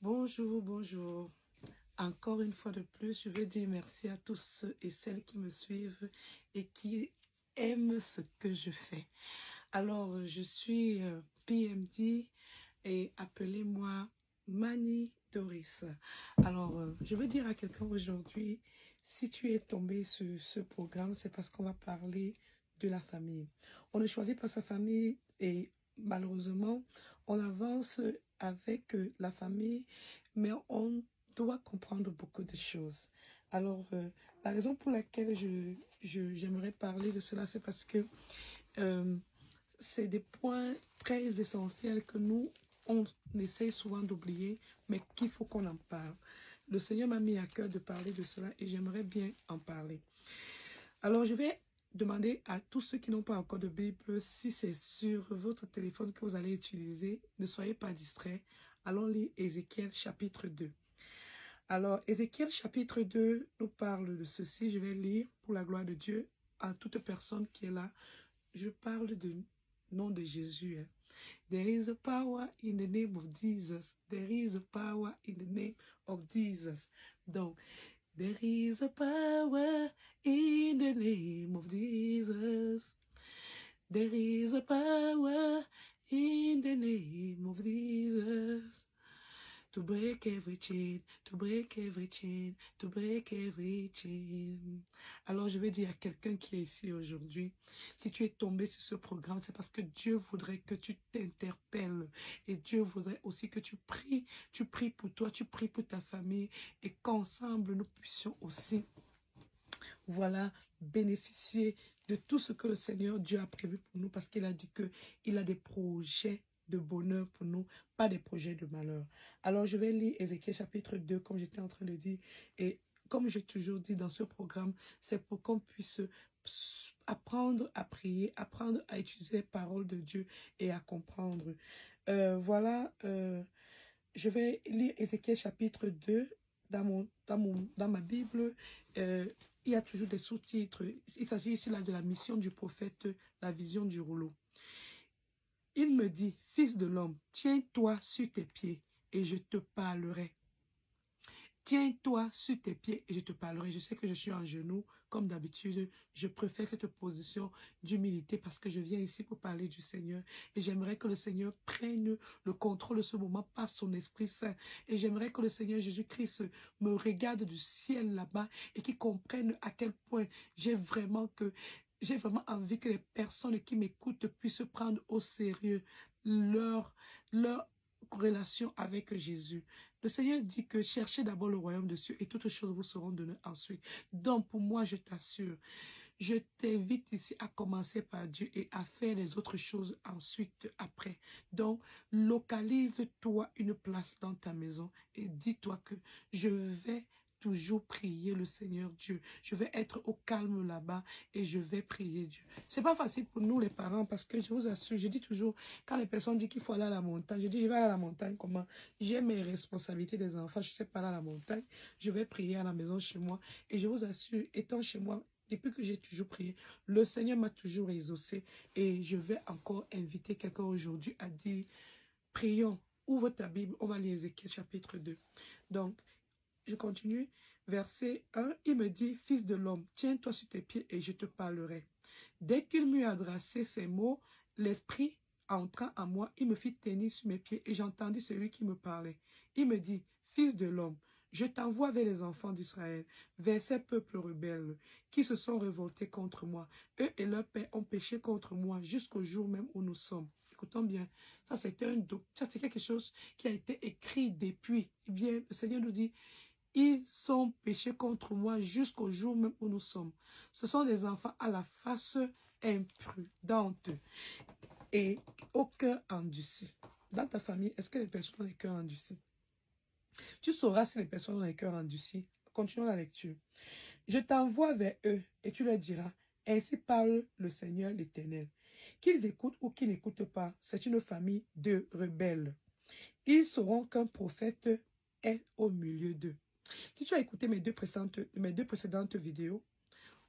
Bonjour, bonjour. Encore une fois de plus, je veux dire merci à tous ceux et celles qui me suivent et qui aiment ce que je fais. Alors, je suis PMD et appelez-moi Mani Doris. Alors, je veux dire à quelqu'un aujourd'hui, si tu es tombé sur ce programme, c'est parce qu'on va parler de la famille. On ne choisit pas sa famille et malheureusement, on avance avec la famille, mais on doit comprendre beaucoup de choses. Alors, la raison pour laquelle j'aimerais parler de cela, c'est parce que euh, c'est des points très essentiels que nous, on essaie souvent d'oublier, mais qu'il faut qu'on en parle. Le Seigneur m'a mis à cœur de parler de cela et j'aimerais bien en parler. Alors, je vais demander à tous ceux qui n'ont pas encore de Bible, si c'est sur votre téléphone que vous allez utiliser, ne soyez pas distraits. Allons lire Ézéchiel chapitre 2. Alors, Ézéchiel chapitre 2 nous parle de ceci. Je vais lire pour la gloire de Dieu à toute personne qui est là. Je parle du nom de Jésus. Hein. There is a power in the name of Jesus. There is a power in the name of Jesus. Donc, there is a power in the name of Jesus. There is a power in the name of Jesus. To break every chain, to break every chain, to break every chain. Alors je vais dire à quelqu'un qui est ici aujourd'hui, si tu es tombé sur ce programme, c'est parce que Dieu voudrait que tu t'interpelles et Dieu voudrait aussi que tu pries pour toi, tu pries pour ta famille et qu'ensemble nous puissions aussi voilà, bénéficier de tout ce que le Seigneur Dieu a prévu pour nous parce qu'il a dit que il a des projets de bonheur pour nous, pas des projets de malheur. Alors, je vais lire Ézéchiel chapitre 2, comme j'étais en train de dire, et comme j'ai toujours dit dans ce programme, c'est pour qu'on puisse apprendre à prier, apprendre à utiliser les paroles de Dieu et à comprendre. Voilà, je vais lire Ézéchiel chapitre 2 dans ma Bible. Il y a toujours des sous-titres. Il s'agit ici là de la mission du prophète, la vision du rouleau. Il me dit, fils de l'homme, tiens-toi sur tes pieds et je te parlerai. Tiens-toi sur tes pieds et je te parlerai. Je sais que je suis en genoux, comme d'habitude. Je préfère cette position d'humilité parce que je viens ici pour parler du Seigneur. Et j'aimerais que le Seigneur prenne le contrôle de ce moment par son Esprit Saint. Et j'aimerais que le Seigneur Jésus-Christ me regarde du ciel là-bas et qu'il comprenne à quel point j'ai vraiment envie que les personnes qui m'écoutent puissent prendre au sérieux leur relation avec Jésus. Le Seigneur dit que cherchez d'abord le royaume de Dieu et toutes choses vous seront données ensuite. Donc pour moi, je t'assure, je t'invite ici à commencer par Dieu et à faire les autres choses ensuite, après. Donc, localise-toi une place dans ta maison et dis-toi que je vais toujours prier le Seigneur Dieu. Je vais être au calme là-bas et je vais prier Dieu. C'est pas facile pour nous les parents parce que je vous assure, je dis toujours, quand les personnes disent qu'il faut aller à la montagne, je dis je vais aller à la montagne comment? J'ai mes responsabilités des enfants, je sais pas aller à la montagne, je vais prier à la maison chez moi et je vous assure, étant chez moi, depuis que j'ai toujours prié, le Seigneur m'a toujours exaucé et je vais encore inviter quelqu'un aujourd'hui à dire, prions, ouvre ta Bible, on va lire Ézéchiel chapitre 2. Donc, je continue, verset 1, il me dit, fils de l'homme, tiens-toi sur tes pieds et je te parlerai. Dès qu'il m'eut adressé ces mots, l'esprit entra en moi, il me fit tenir sur mes pieds et j'entendis celui qui me parlait. Il me dit, fils de l'homme, je t'envoie vers les enfants d'Israël, vers ces peuples rebelles qui se sont révoltés contre moi. Eux et leur père ont péché contre moi jusqu'au jour même où nous sommes. Écoutons bien, ça c'est quelque chose qui a été écrit depuis. Eh bien, le Seigneur nous dit, ils ont péché contre moi jusqu'au jour même où nous sommes. Ce sont des enfants à la face imprudente et au cœur endurci. Dans ta famille, est-ce que les personnes ont les cœurs endurcis? Tu sauras si les personnes ont les cœurs endurcis. Continuons la lecture. Je t'envoie vers eux et tu leur diras, ainsi parle le Seigneur l'Éternel. Qu'ils écoutent ou qu'ils n'écoutent pas, c'est une famille de rebelles. Ils sauront qu'un prophète est au milieu d'eux. Si tu as écouté mes deux précédentes vidéos,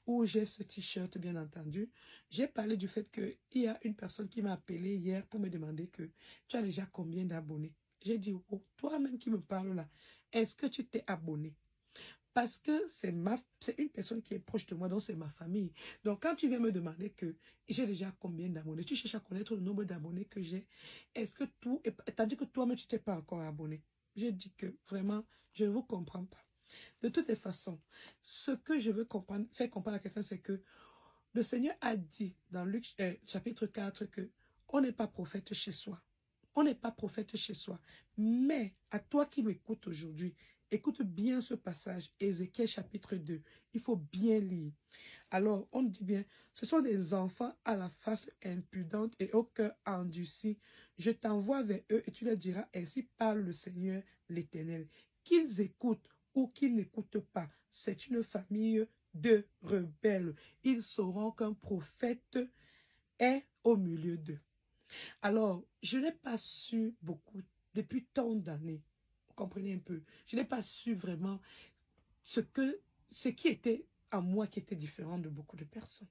où j'ai ce t-shirt, bien entendu, j'ai parlé du fait qu'il y a une personne qui m'a appelé hier pour me demander que tu as déjà combien d'abonnés. J'ai dit, oh, toi-même qui me parles là, est-ce que tu t'es abonné? Parce que c'est une personne qui est proche de moi, donc c'est ma famille. Donc quand tu viens me demander que j'ai déjà combien d'abonnés, tu cherches à connaître le nombre d'abonnés que j'ai, est-ce que tout, tandis que toi-même tu t'es pas encore abonné. J'ai dit que vraiment, je ne vous comprends pas. De toutes les façons, ce que je veux comprendre, faire comprendre à quelqu'un, c'est que le Seigneur a dit dans Luc chapitre 4 que on n'est pas prophète chez soi. On n'est pas prophète chez soi. Mais à toi qui m'écoutes aujourd'hui, écoute bien ce passage, Ézéchiel chapitre 2. Il faut bien lire. Alors, on dit bien, ce sont des enfants à la face impudente et au cœur endurci. Je t'envoie vers eux et tu leur diras, ainsi parle le Seigneur l'Éternel. Qu'ils écoutent ou qu'ils n'écoutent pas, c'est une famille de rebelles. Ils sauront qu'un prophète est au milieu d'eux. Alors, je n'ai pas su beaucoup depuis tant d'années. Vous comprenez un peu? Je n'ai pas su vraiment ce qui était à moi qui était différent de beaucoup de personnes.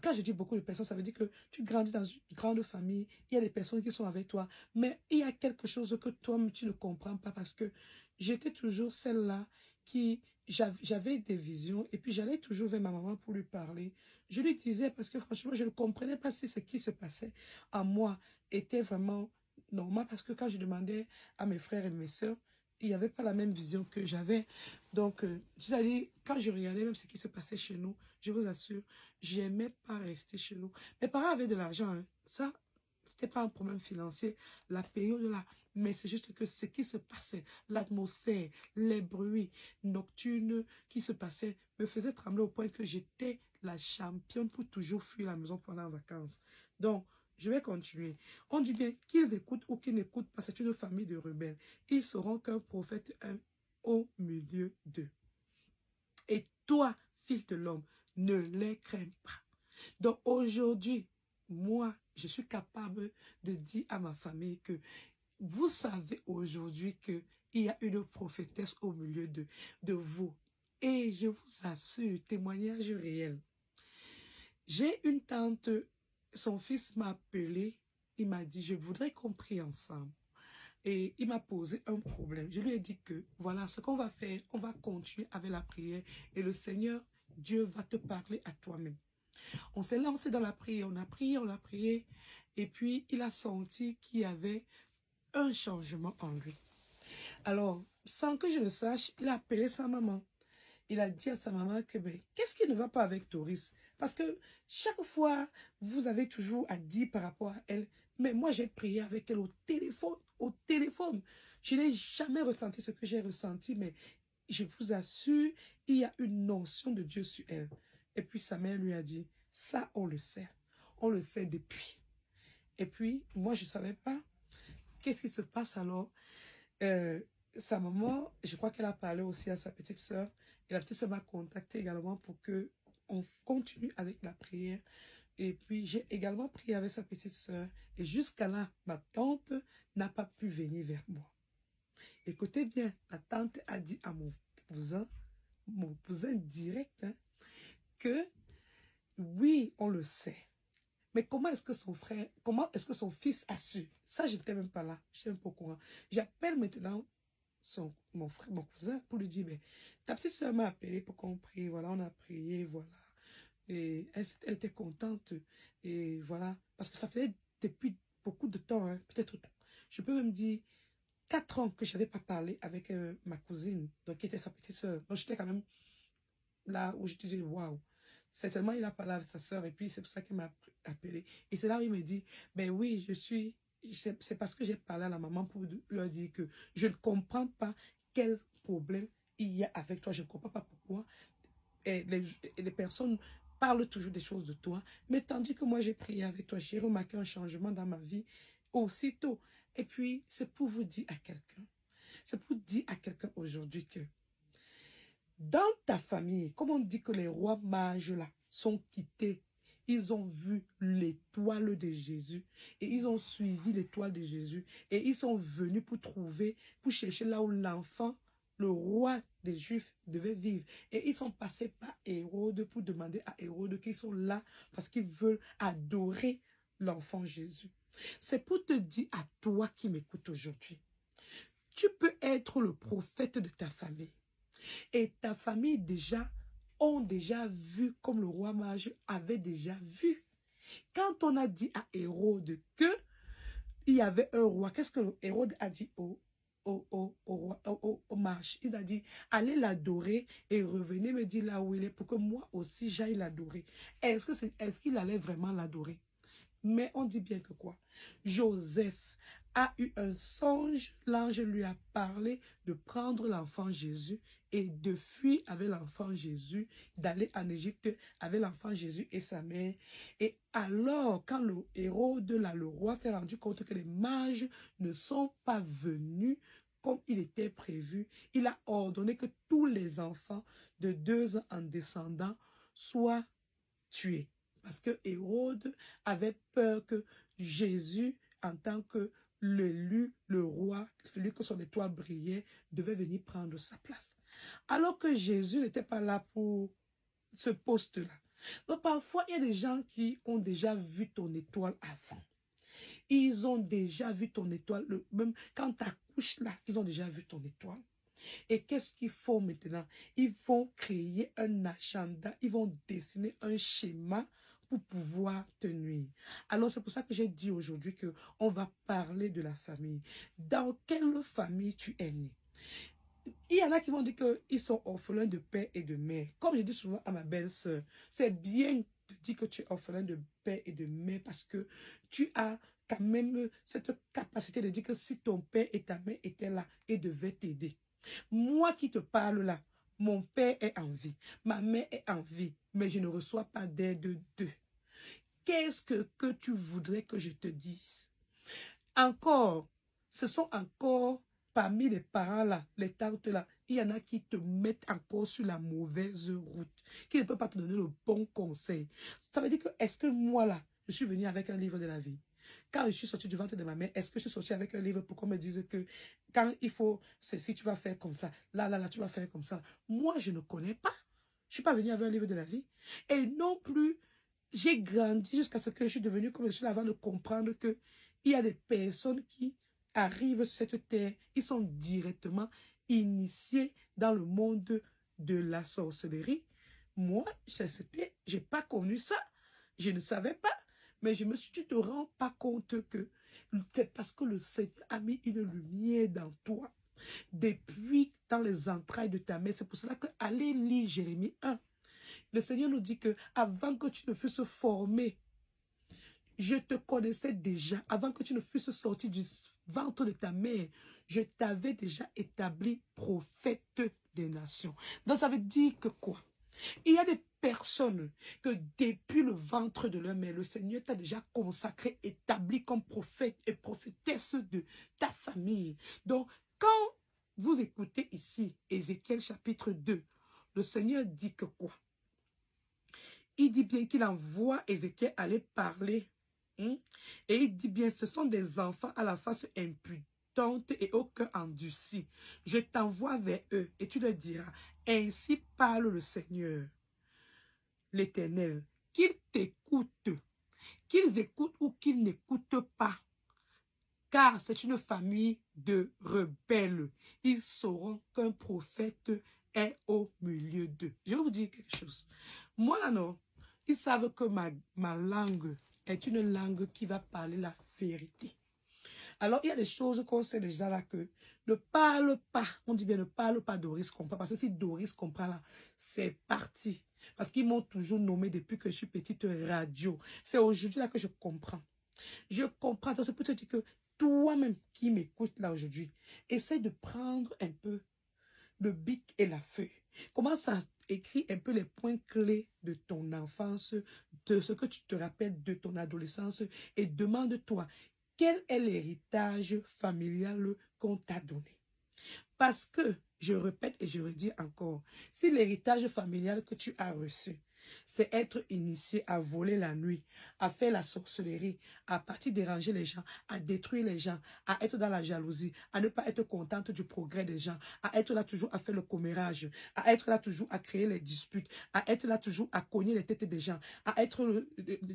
Quand je dis beaucoup de personnes, ça veut dire que tu grandis dans une grande famille, il y a des personnes qui sont avec toi, mais il y a quelque chose que toi, tu ne comprends pas parce que j'étais toujours celle-là qui, j'avais des visions et puis j'allais toujours vers ma maman pour lui parler. Je lui disais parce que franchement, je ne comprenais pas si ce qui se passait à moi était vraiment normal parce que quand je demandais à mes frères et mes sœurs, il n'y avait pas la même vision que j'avais. Donc, c'est-à-dire, quand je regardais même ce qui se passait chez nous, je vous assure, j'aimais pas rester chez nous. Mes parents avaient de l'argent, hein. Ça, c'était pas un problème financier, la période là. Mais c'est juste que ce qui se passait, l'atmosphère, les bruits nocturnes qui se passaient me faisaient trembler au point que j'étais la championne pour toujours fuir la maison pendant les vacances. Donc, je vais continuer. On dit bien qu'ils écoutent ou qu'ils n'écoutent pas, c'est une famille de rebelles. Ils sauront qu'un prophète est au milieu d'eux. Et toi, fils de l'homme, ne les crains pas. Donc aujourd'hui, moi, je suis capable de dire à ma famille que vous savez aujourd'hui qu'il y a une prophétesse au milieu de vous. Et je vous assure, témoignage réel. J'ai une tante, son fils m'a appelé, il m'a dit, je voudrais qu'on prie ensemble. Et il m'a posé un problème. Je lui ai dit que, voilà, ce qu'on va faire, on va continuer avec la prière. Et le Seigneur, Dieu va te parler à toi-même. On s'est lancé dans la prière, on a prié. Et puis, il a senti qu'il y avait un changement en lui. Alors, sans que je le sache, il a appelé sa maman. Il a dit à sa maman que, ben, qu'est-ce qui ne va pas avec Doris? Parce que chaque fois, vous avez toujours à dire par rapport à elle. Mais moi, j'ai prié avec elle au téléphone. Au téléphone. Je n'ai jamais ressenti ce que j'ai ressenti, mais je vous assure, il y a une notion de Dieu sur elle. Et puis sa mère lui a dit, ça, on le sait. On le sait depuis. Et puis, moi, je ne savais pas. Qu'est-ce qui se passe alors? Sa maman, je crois qu'elle a parlé aussi à sa petite sœur. Et la petite sœur m'a contacté également pour que on continue avec la prière. Et puis, j'ai également prié avec sa petite sœur. Et jusqu'à là, ma tante n'a pas pu venir vers moi. Écoutez bien, la tante a dit à mon cousin direct, hein, que oui, on le sait. Mais comment est-ce que comment est-ce que son fils a su? Ça, je n'étais même pas là. Je suis un peu au courant. J'appelle maintenant mon cousin pour lui dire, mais ta petite soeur m'a appelé pour qu'on prie. Voilà, on a prié, voilà. Et elle était contente. Et voilà. Parce que ça faisait depuis beaucoup de temps, hein, peut-être, je peux même dire, 4 ans que je n'avais pas parlé avec ma cousine, donc qui était sa petite soeur. Donc j'étais quand même là où je te dis, waouh. Certainement, il a parlé avec sa soeur et puis c'est pour ça qu'il m'a appelé. Et c'est là où il me dit, ben oui, c'est parce que j'ai parlé à la maman pour leur dire que je ne comprends pas quel problème il y a avec toi. Je ne comprends pas pourquoi les personnes parlent toujours des choses de toi. Mais tandis que moi, j'ai prié avec toi, j'ai remarqué un changement dans ma vie aussitôt. Et puis, c'est pour vous dire à quelqu'un. C'est pour dire à quelqu'un aujourd'hui que dans ta famille, comme on dit que les rois mages là sont quittés, ils ont vu l'étoile de Jésus et ils ont suivi l'étoile de Jésus et ils sont venus pour chercher là où l'enfant, le roi des Juifs devait vivre. Et ils sont passés par Hérode pour demander à Hérode qu'ils sont là parce qu'ils veulent adorer l'enfant Jésus. C'est pour te dire à toi qui m'écoutes aujourd'hui, Tu peux être le prophète de ta famille. Et ta famille ont déjà vu comme le roi mage avait déjà vu. Quand on a dit à Hérode que il y avait un roi, qu'est-ce que Hérode a dit au mage? Il a dit, allez l'adorer et revenez me dire là où il est pour que moi aussi j'aille l'adorer. Est-ce qu'il allait vraiment l'adorer? Mais on dit bien que quoi? Joseph a eu un songe, l'ange lui a parlé de prendre l'enfant Jésus et de fuir avec l'enfant Jésus, d'aller en Égypte avec l'enfant Jésus et sa mère. Et alors, quand le Hérode, là, le roi, s'est rendu compte que les mages ne sont pas venus comme il était prévu, il a ordonné que tous les enfants de 2 ans en descendant soient tués. Parce que Hérode avait peur que Jésus, en tant que l'élu, le roi, celui que son étoile brillait, devait venir prendre sa place. Alors que Jésus n'était pas là pour ce poste-là. Donc parfois, il y a des gens qui ont déjà vu ton étoile avant. Ils ont déjà vu ton étoile, même quand tu accouches là, ils ont déjà vu ton étoile. Et qu'est-ce qu'ils font maintenant? Ils vont créer un agenda, ils vont dessiner un schéma pour pouvoir te nuire. Alors c'est pour ça que j'ai dit aujourd'hui que on va parler de la famille. Dans quelle famille tu es né? Il y en a qui vont dire qu'ils sont orphelins de père et de mère. Comme je dis souvent à ma belle-sœur, c'est bien de dire que tu es orphelin de père et de mère parce que tu as quand même cette capacité de dire que si ton père et ta mère étaient là et devaient t'aider. Moi qui te parle là, mon père est en vie, ma mère est en vie, mais je ne reçois pas d'aide d'eux. Qu'est-ce que tu voudrais que je te dise? Encore, ce sont encore parmi les parents là, les tantes là, il y en a qui te mettent encore sur la mauvaise route, qui ne peuvent pas te donner le bon conseil. Ça veut dire que, est-ce que moi là, je suis venu avec un livre de la vie? Quand je suis sortie du ventre de ma mère, est-ce que je suis sortie avec un livre pour qu'on me dise que quand il faut ceci, tu vas faire comme ça, là, tu vas faire comme ça? Moi, je ne connais pas. Je suis pas venue avec un livre de la vie. Et non plus, j'ai grandi jusqu'à ce que je suis devenue comme je suis là avant de comprendre que il y a des personnes qui arrivent sur cette terre, ils sont directement initiés dans le monde de la sorcellerie. Moi, j'ai pas connu ça. Je ne savais pas. Mais je me suis dit, tu te rends pas compte que c'est parce que le Seigneur a mis une lumière dans toi. Depuis dans les entrailles de ta mère. C'est pour cela que allez lire Jérémie 1. Le Seigneur nous dit que avant que tu ne fusses formé, je te connaissais déjà. Avant que tu ne fusses sorti du ventre de ta mère, je t'avais déjà établi prophète des nations. Donc ça veut dire que quoi? Il y a des personnes que depuis le ventre de leur mère, le Seigneur t'a déjà consacré, établi comme prophète et prophétesse de ta famille. Donc, quand vous écoutez ici Ézéchiel chapitre 2, le Seigneur dit que quoi? Il dit bien qu'il envoie Ézéchiel aller parler. Et il dit bien, ce sont des enfants à la face impudente et au cœur endurci. Je t'envoie vers eux et tu leur diras, ainsi parle le Seigneur, l'Éternel, qu'ils t'écoutent, qu'ils écoutent ou qu'ils n'écoutent pas. Car c'est une famille de rebelles. Ils sauront qu'un prophète est au milieu d'eux. Je vais vous dire quelque chose. Moi, là, non, ils savent que ma langue est une langue qui va parler la vérité. Alors, il y a des choses qu'on sait déjà là que ne parle pas. On dit bien ne parle pas Doris comprend. Parce que si Doris comprend là, c'est parti. Parce qu'ils m'ont toujours nommé depuis que je suis petite radio. C'est aujourd'hui là que je comprends. Je comprends. Donc, c'est pour te dire que toi-même qui m'écoutes là aujourd'hui, essaie de prendre un peu le bic et la feuille. Commence à écrire un peu les points clés de ton enfance, de ce que tu te rappelles de ton adolescence et demande-toi quel est l'héritage familial qu'on t'a donné. Parce que, je répète et je redis encore, si l'héritage familial que tu as reçu, c'est être initié à voler la nuit, à faire la sorcellerie, à partir déranger les gens, à détruire les gens, à être dans la jalousie, à ne pas être contente du progrès des gens, à être là toujours à faire le commérage, à être là toujours à créer les disputes, à être là toujours à cogner les têtes des gens, à être le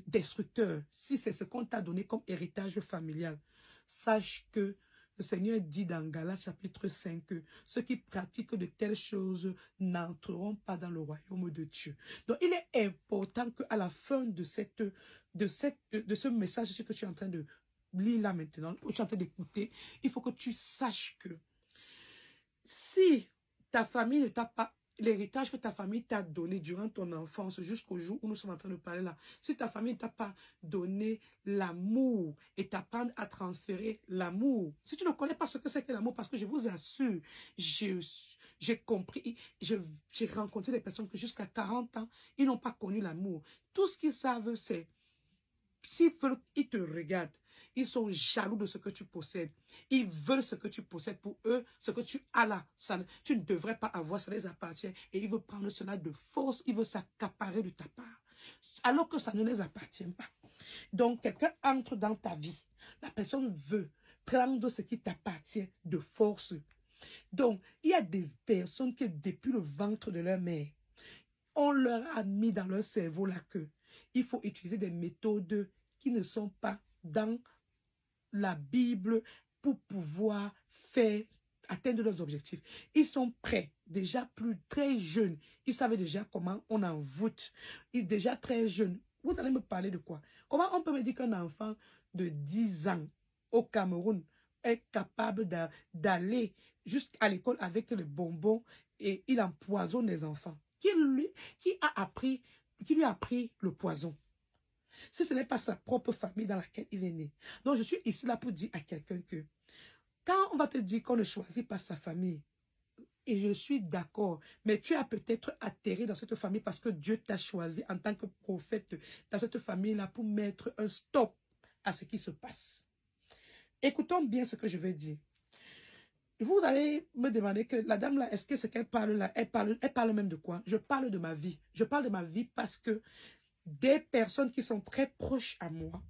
destructeur. Si c'est ce qu'on t'a donné comme héritage familial, sache que le Seigneur dit dans Galates chapitre 5 que ceux qui pratiquent de telles choses n'entreront pas dans le royaume de Dieu. Donc, il est important qu'à la fin de ce message, ce que tu es en train de lire là maintenant, ou tu es en train d'écouter, il faut que tu saches que si ta famille ne t'a pas, l'héritage que ta famille t'a donné durant ton enfance jusqu'au jour où nous sommes en train de parler là, si ta famille ne t'a pas donné l'amour et t'apprendre à transférer l'amour, si tu ne connais pas ce que c'est que l'amour, parce que je vous assure, j'ai compris, j'ai rencontré des personnes que jusqu'à 40 ans, ils n'ont pas connu l'amour. Tout ce qu'ils savent, c'est s'ils veulent, ils te regardent. Ils sont jaloux de ce que tu possèdes. Ils veulent ce que tu possèdes. Pour eux, ce que tu as là, ça, tu ne devrais pas avoir, ça les appartient. Et ils veulent prendre cela de force. Ils veulent s'accaparer de ta part. Alors que ça ne les appartient pas. Donc, quelqu'un entre dans ta vie. La personne veut prendre ce qui t'appartient de force. Donc, il y a des personnes qui, depuis le ventre de leur mère, on leur a mis dans leur cerveau là que il faut utiliser des méthodes qui ne sont pas dans la Bible pour pouvoir atteindre leurs objectifs. Ils sont prêts, déjà plus très jeunes. Ils savaient déjà comment on en voûte. Ils déjà très jeunes. Vous allez me parler de quoi? Comment on peut me dire qu'un enfant de 10 ans au Cameroun est capable d'aller jusqu'à l'école avec le bonbon et il empoisonne les enfants? Qui lui a appris le poison? Si ce n'est pas sa propre famille dans laquelle il est né. Donc, je suis ici là pour dire à quelqu'un que quand on va te dire qu'on ne choisit pas sa famille, et je suis d'accord, mais tu as peut-être atterri dans cette famille parce que Dieu t'a choisi en tant que prophète dans cette famille-là pour mettre un stop à ce qui se passe. Écoutons bien ce que je vais dire. Vous allez me demander que la dame là, est-ce que ce qu'elle parle là, elle parle même de quoi? Je parle de ma vie. Je parle de ma vie parce que des personnes qui sont très proches à moi,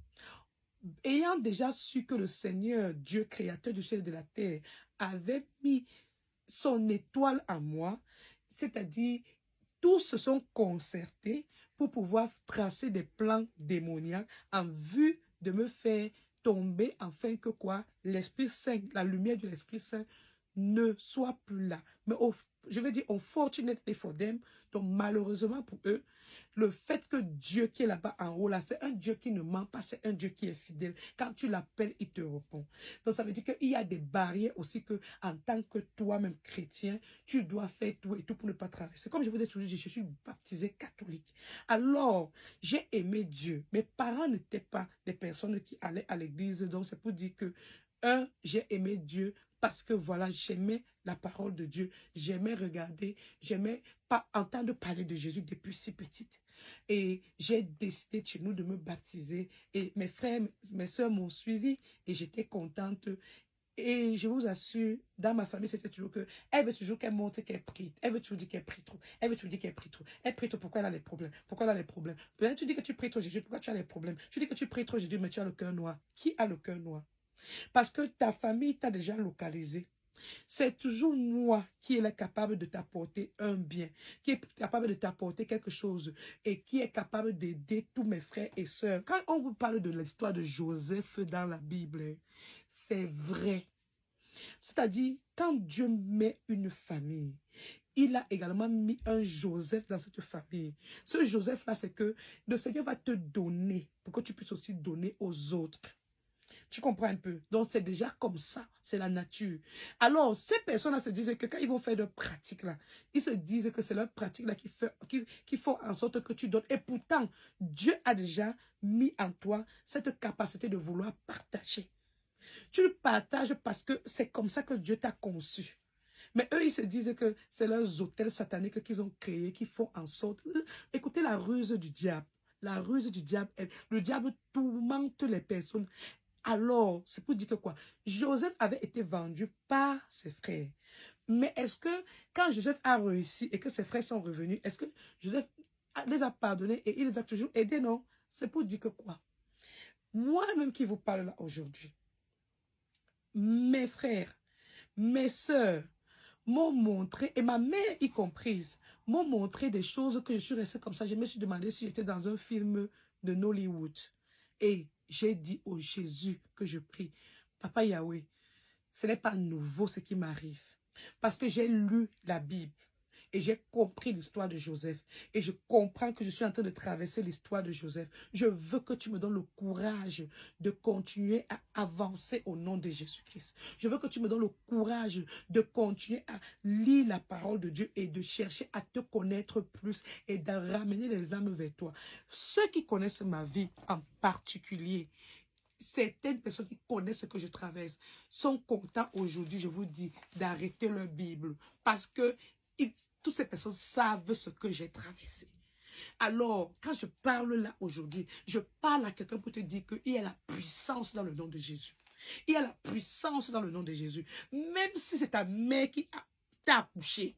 ayant déjà su que le Seigneur, Dieu créateur du ciel et de la terre, avait mis son étoile en moi, c'est-à-dire tous se sont concertés pour pouvoir tracer des plans démoniaques en vue de me faire tomber afin que quoi, l'Esprit Saint, la lumière de l'Esprit Saint ne soit plus là. Mais je vais dire, unfortunately for them, donc malheureusement pour eux, le fait que Dieu qui est là-bas en haut, là, c'est un Dieu qui ne ment pas, c'est un Dieu qui est fidèle. Quand tu l'appelles, il te répond. Donc ça veut dire qu'il y a des barrières aussi que, en tant que toi-même chrétien, tu dois faire tout et tout pour ne pas traverser. Comme je vous ai toujours dit, je suis baptisé catholique. Alors, j'ai aimé Dieu. Mes parents n'étaient pas des personnes qui allaient à l'église, donc c'est pour dire que, j'ai aimé Dieu parce que voilà, j'aimais la parole de Dieu, j'aimais regarder, j'aimais pas entendre parler de Jésus depuis si petite. Et j'ai décidé chez nous de me baptiser et mes frères, mes soeurs m'ont suivi et j'étais contente. Et je vous assure, dans ma famille, c'était toujours que elle veut toujours qu'elle montre qu'elle prie. Elle veut toujours dire qu'elle prie trop. Elle veut toujours dire qu'elle prie trop. Elle prie trop, pourquoi elle a les problèmes? Pourquoi elle a les problèmes? Peut-être tu dis que tu pries trop, Jésus, pourquoi tu as les problèmes? Tu dis que tu pries trop, Jésus, mais tu as le cœur noir. Qui a le cœur noir? Parce que ta famille t'a déjà localisé. C'est toujours moi qui est capable de t'apporter un bien, qui est capable de t'apporter quelque chose et qui est capable d'aider tous mes frères et sœurs. Quand on vous parle de l'histoire de Joseph dans la Bible, c'est vrai. C'est-à-dire, quand Dieu met une famille, il a également mis un Joseph dans cette famille. Ce Joseph-là, c'est que le Seigneur va te donner pour que tu puisses aussi donner aux autres. Tu comprends un peu? Donc, c'est déjà comme ça. C'est la nature. Alors, ces personnes-là se disent que quand ils vont faire leur pratique, là, ils se disent que c'est leur pratique là qui font en sorte que tu donnes. Et pourtant, Dieu a déjà mis en toi cette capacité de vouloir partager. Tu le partages parce que c'est comme ça que Dieu t'a conçu. Mais eux, ils se disent que c'est leurs hôtels sataniques qu'ils ont créés, qui font en sorte... Écoutez la ruse du diable. La ruse du diable, le diable tourmente les personnes. Alors, c'est pour dire que quoi? Joseph avait été vendu par ses frères. Mais est-ce que quand Joseph a réussi et que ses frères sont revenus, est-ce que Joseph les a pardonnés et il les a toujours aidés? Non. C'est pour dire que quoi? Moi-même qui vous parle là aujourd'hui, mes frères, mes sœurs m'ont montré, et ma mère y comprise, m'ont montré des choses que je suis restée comme ça. Je me suis demandé si j'étais dans un film de Nollywood. Et j'ai dit au Jésus que je prie, Papa Yahweh, ce n'est pas nouveau ce qui m'arrive. Parce que j'ai lu la Bible. Et j'ai compris l'histoire de Joseph. Et je comprends que je suis en train de traverser l'histoire de Joseph. Je veux que tu me donnes le courage de continuer à avancer au nom de Jésus-Christ. Je veux que tu me donnes le courage de continuer à lire la parole de Dieu et de chercher à te connaître plus et de ramener les âmes vers toi. Ceux qui connaissent ma vie en particulier, certaines personnes qui connaissent ce que je traverse sont contents aujourd'hui, je vous dis, d'arrêter leur Bible. Parce que toutes ces personnes savent ce que j'ai traversé. Alors, quand je parle là aujourd'hui, je parle à quelqu'un pour te dire qu'il y a la puissance dans le nom de Jésus. Il y a la puissance dans le nom de Jésus. Même si c'est ta mère qui t'a accouché,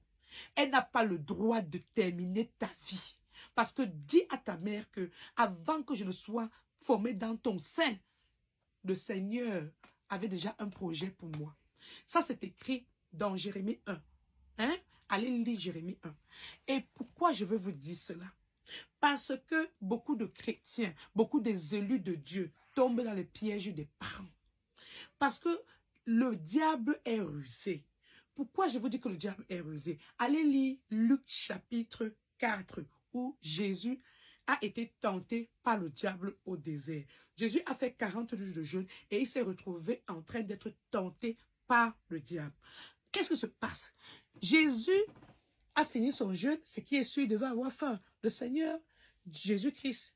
elle n'a pas le droit de terminer ta vie. Parce que dis à ta mère que avant que je ne sois formée dans ton sein, le Seigneur avait déjà un projet pour moi. Ça, c'est écrit dans Jérémie 1. Hein? Allez lire Jérémie 1. Et pourquoi je veux vous dire cela? Parce que beaucoup de chrétiens, beaucoup des élus de Dieu tombent dans les pièges des parents. Parce que le diable est rusé. Pourquoi je vous dis que le diable est rusé? Allez lire Luc chapitre 4, où Jésus a été tenté par le diable au désert. Jésus a fait 40 jours de jeûne et il s'est retrouvé en train d'être tenté par le diable. Qu'est-ce qui se passe? Jésus a fini son jeûne, ce qui est sûr, il devait avoir faim. Le Seigneur, Jésus-Christ,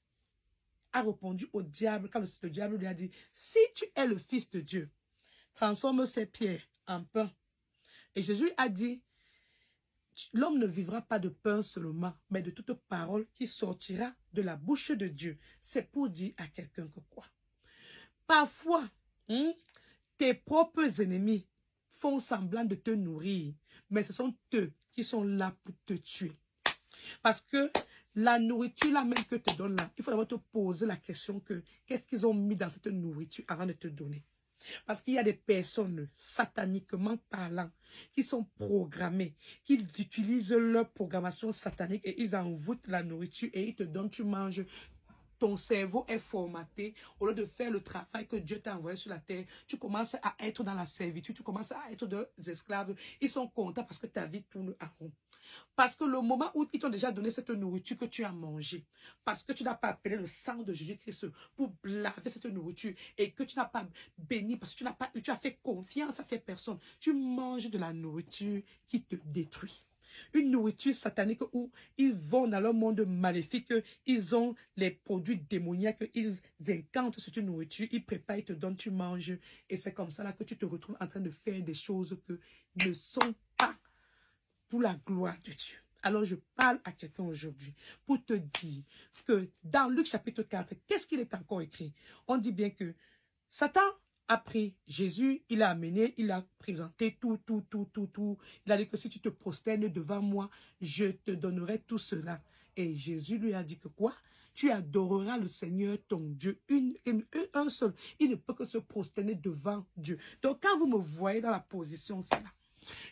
a répondu au diable quand le diable lui a dit, si tu es le Fils de Dieu, transforme ces pierres en pain. Et Jésus a dit, l'homme ne vivra pas de pain seulement, mais de toute parole qui sortira de la bouche de Dieu. C'est pour dire à quelqu'un que quoi? Parfois, tes propres ennemis font semblant de te nourrir, mais ce sont eux qui sont là pour te tuer. Parce que la nourriture là même que te donne là, il faut d'abord te poser la question que qu'est-ce qu'ils ont mis dans cette nourriture avant de te donner. Parce qu'il y a des personnes, sataniquement parlant, qui sont programmées, qui utilisent leur programmation satanique et ils envoûtent la nourriture et ils te donnent, tu manges. Ton cerveau est formaté. Au lieu de faire le travail que Dieu t'a envoyé sur la terre, tu commences à être dans la servitude, tu commences à être des esclaves. Ils sont contents parce que ta vie tourne en rond. Parce que le moment où ils t'ont déjà donné cette nourriture que tu as mangée, parce que tu n'as pas appelé le sang de Jésus-Christ pour laver cette nourriture et que tu n'as pas béni, parce que tu as fait confiance à ces personnes, tu manges de la nourriture qui te détruit. Une nourriture satanique où ils vont dans leur monde maléfique, ils ont les produits démoniaques, ils incantent cette nourriture, ils préparent, ils te donnent, tu manges. Et c'est comme ça là que tu te retrouves en train de faire des choses que ne sont pas pour la gloire de Dieu. Alors je parle à quelqu'un aujourd'hui pour te dire que dans Luc chapitre 4, qu'est-ce qu'il est encore écrit? On dit bien que Satan a pris Jésus, il l'a amené, il a présenté tout. Il a dit que si tu te prosternes devant moi, je te donnerai tout cela. Et Jésus lui a dit que quoi? Tu adoreras le Seigneur ton Dieu, un seul. Il ne peut que se prosterner devant Dieu. Donc quand vous me voyez dans la position, c'est là.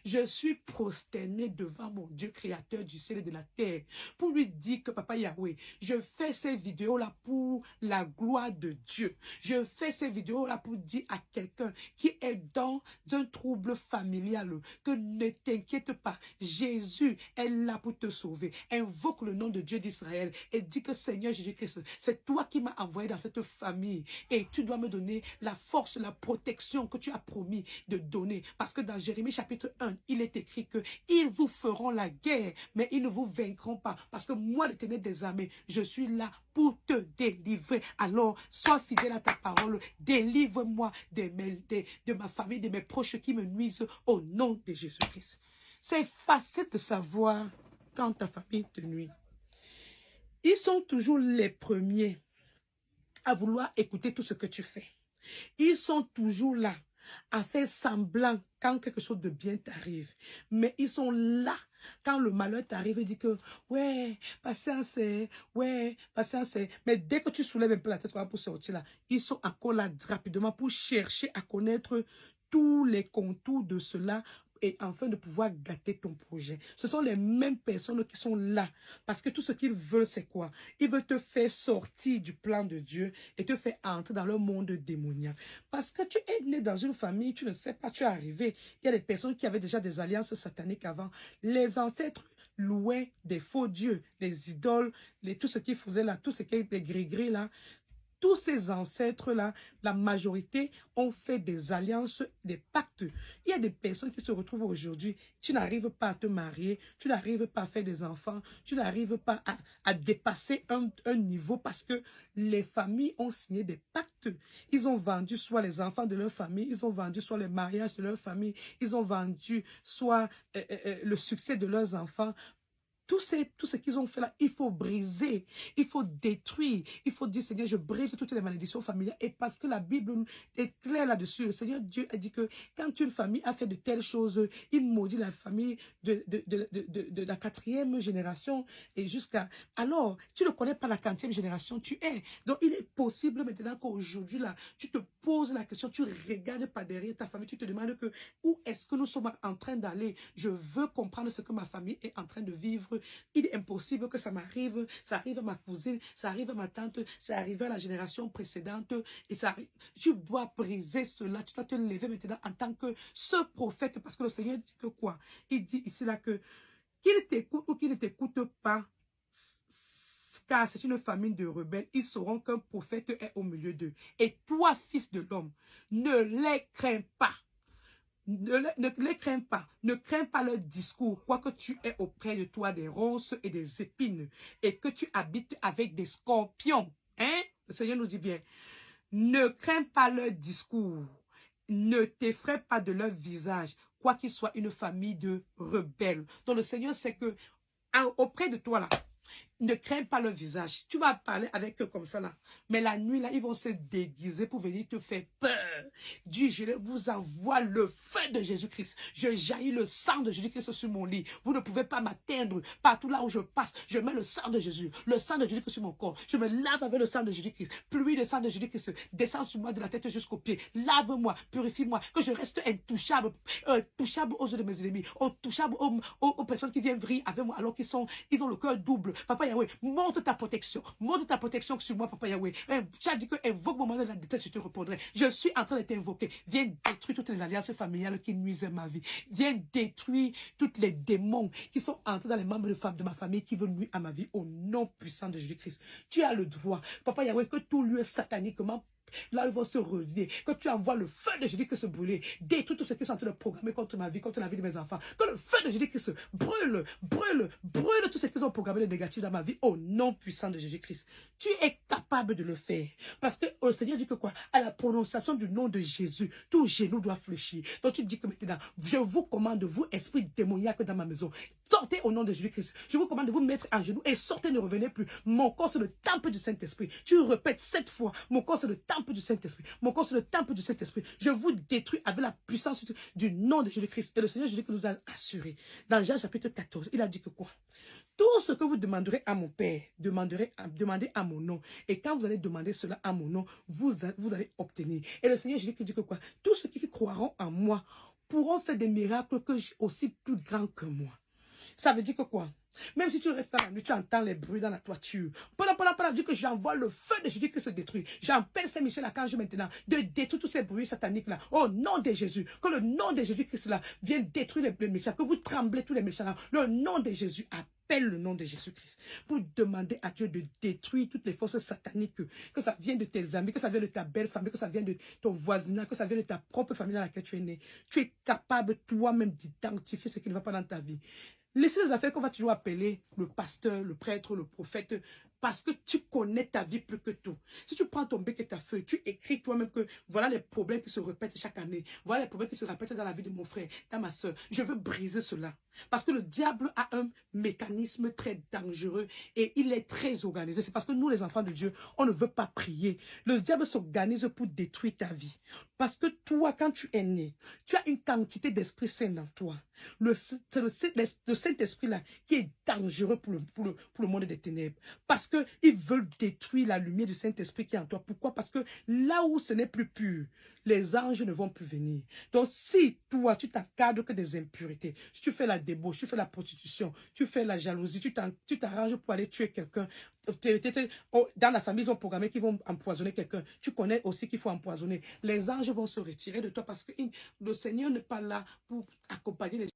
Je suis prosterné devant mon Dieu créateur du ciel et de la terre pour lui dire que Papa Yahweh, je fais ces vidéos-là pour la gloire de Dieu. Je fais ces vidéos-là pour dire à quelqu'un qui est dans un trouble familial que ne t'inquiète pas, Jésus est là pour te sauver. Invoque le nom de Dieu d'Israël et dis que Seigneur Jésus-Christ, c'est toi qui m'as envoyé dans cette famille et tu dois me donner la force, la protection que tu as promis de donner. Parce que dans Jérémie chapitre 1, il est écrit que ils vous feront la guerre, mais ils ne vous vaincront pas. Parce que moi, l'Éternel des armées, je suis là pour te délivrer. Alors, sois fidèle à ta parole. Délivre-moi de ma famille, de mes proches qui me nuisent au nom de Jésus-Christ. C'est facile de savoir quand ta famille te nuit. Ils sont toujours les premiers à vouloir écouter tout ce que tu fais. Ils sont toujours là à faire semblant quand quelque chose de bien t'arrive. Mais ils sont là quand le malheur t'arrive et dit que ouais, patience, ouais, patience. Mais dès que tu soulèves un peu la tête pour sortir là, ils sont encore là rapidement pour chercher à connaître tous les contours de cela et afin de pouvoir gâter ton projet. Ce sont les mêmes personnes qui sont là. Parce que tout ce qu'ils veulent, c'est quoi? Ils veulent te faire sortir du plan de Dieu et te faire entrer dans le monde démoniaque. Parce que tu es né dans une famille, tu ne sais pas, tu es arrivé. Il y a des personnes qui avaient déjà des alliances sataniques avant. Les ancêtres louaient des faux dieux, les idoles, tout ce qu'ils faisaient là, tout ce qui est des gris-gris là. Tous ces ancêtres-là, la majorité ont fait des alliances, des pactes. Il y a des personnes qui se retrouvent aujourd'hui, tu n'arrives pas à te marier, tu n'arrives pas à faire des enfants, tu n'arrives pas à dépasser un niveau parce que les familles ont signé des pactes. Ils ont vendu soit les enfants de leur famille, ils ont vendu soit le mariage de leur famille, ils ont vendu soit le succès de leurs enfants. Tout ce qu'ils ont fait là, il faut briser, il faut détruire, il faut dire, Seigneur, je brise toutes les malédictions familiales. Et parce que la Bible est claire là-dessus, le Seigneur Dieu a dit que quand une famille a fait de telles choses, il maudit la famille de la 4e génération et jusqu'à... Alors, tu ne connais pas la 40e génération, tu es. Donc, il est possible maintenant qu'aujourd'hui, là, tu te poses la question, tu regardes par derrière ta famille, tu te demandes que où est-ce que nous sommes en train d'aller? Je veux comprendre ce que ma famille est en train de vivre. Il est impossible que ça m'arrive, ça arrive à ma cousine, ça arrive à ma tante, ça arrive à la génération précédente. Et ça arrive. Tu dois briser cela, tu dois te lever maintenant en tant que ce prophète, parce que le Seigneur dit que quoi? Il dit ici là que qu'il t'écoute ou qu'il ne t'écoute pas, car c'est une famille de rebelles, ils sauront qu'un prophète est au milieu d'eux. Et toi, fils de l'homme, ne les crains pas. Ne les crains pas, ne crains pas leur discours, quoique tu aies auprès de toi des ronces et des épines, et que tu habites avec des scorpions. Hein? Le Seigneur nous dit bien, ne crains pas leur discours, ne t'effraie pas de leur visage, quoi qu'il soit une famille de rebelles. Donc le Seigneur sait que auprès de toi là, ne crains pas leur visage. Tu vas parler avec eux comme ça là. Mais la nuit là, ils vont se déguiser pour venir te faire peur. Dieu, je vous envoie le feu de Jésus-Christ. Je jaillis le sang de Jésus-Christ sur mon lit. Vous ne pouvez pas m'atteindre. Partout là où je passe, je mets le sang de Jésus. Le sang de Jésus-Christ sur mon corps. Je me lave avec le sang de Jésus-Christ. Pluie de sang de Jésus-Christ descend sur moi de la tête jusqu'aux pieds. Lave-moi, purifie-moi. Que je reste intouchable. Touchable aux yeux de mes ennemis. Touchable aux personnes qui viennent vriller avec moi alors qu'ils ont le cœur double. Papa Yahweh, montre ta protection sur moi, Papa Yahweh. Tu as dit que invoque mon moment de la détresse, je te répondrai. Je suis en train de t'invoquer. Viens détruire toutes les alliances familiales qui nuisent à ma vie. Viens détruire tous les démons qui sont entrés dans les membres de ma famille qui veulent nuire à ma vie au nom puissant de Jésus-Christ. Tu as le droit, Papa Yahweh, que tout lieu sataniquement là, ils vont se relever. Que tu envoies le feu de Jésus qui se brûler. Détruis tout ce qui est en train de programmer contre ma vie, contre la vie de mes enfants. Que le feu de Jésus qui se brûle tout ce qu'ils ont programmé de négatif dans ma vie au nom puissant de Jésus-Christ. Tu es capable de le faire. Parce que le Seigneur dit que quoi? À la prononciation du nom de Jésus, tout genou doit fléchir. Donc tu dis que maintenant, je vous commande, vous, esprit démoniaque dans ma maison, sortez au nom de Jésus-Christ. Je vous commande de vous mettre à genoux et sortez, ne revenez plus. Mon corps, c'est le temple du Saint-Esprit. Tu répètes 7 fois. Mon corps, c'est le temple du Saint-Esprit. Mon corps, c'est le temple du Saint-Esprit. Je vous détruis avec la puissance du nom de Jésus-Christ. Et le Seigneur Jésus nous a assuré. Dans Jean chapitre 14, il a dit que quoi? Tout ce que vous demanderez à mon Père, demandez à mon nom. Et quand vous allez demander cela à mon nom, vous allez obtenir. Et le Seigneur Jésus dit que quoi? Tous ceux qui croiront en moi pourront faire des miracles aussi plus grands que moi. Ça veut dire que quoi? Même si tu restes dans la nuit, tu entends les bruits dans la toiture. Pendant dit que j'envoie le feu de Jésus qui se détruit. J'appelle Saint-Michel-Archange maintenant de détruire tous ces bruits sataniques là. Au nom de Jésus. Que le nom de Jésus-Christ là vienne détruire les méchants. Que vous tremblez tous les méchants là. Le nom de Jésus appelle le nom de Jésus-Christ. Pour demander à Dieu de détruire toutes les forces sataniques. Que ça vienne de tes amis, que ça vienne de ta belle famille, que ça vienne de ton voisinage, que ça vienne de ta propre famille dans laquelle tu es né. Tu es capable toi-même d'identifier ce qui ne va pas dans ta vie. Laissez les affaires qu'on va toujours appeler le pasteur, le prêtre, le prophète, parce que tu connais ta vie plus que tout. Si tu prends ton bec et ta feuille, tu écris toi-même que voilà les problèmes qui se répètent chaque année. Voilà les problèmes qui se répètent dans la vie de mon frère, dans ma soeur. Je veux briser cela. Parce que le diable a un mécanisme très dangereux et il est très organisé. C'est parce que nous, les enfants de Dieu, on ne veut pas prier. Le diable s'organise pour détruire ta vie. Parce que toi, quand tu es né, tu as une quantité d'Esprit Saint dans toi. C'est le Saint-Esprit là qui est dangereux pour le monde des ténèbres. Parce que qu'ils veulent détruire la lumière du Saint-Esprit qui est en toi. Pourquoi? Parce que là où ce n'est plus pur, les anges ne vont plus venir. Donc, si toi, tu t'encadres que des impuretés, si tu fais la débauche, tu fais la prostitution, tu fais la jalousie, tu t'arranges pour aller tuer quelqu'un, dans la famille, ils ont programmé qu'ils vont empoisonner quelqu'un. Tu connais aussi qu'il faut empoisonner. Les anges vont se retirer de toi parce que le Seigneur n'est pas là pour accompagner les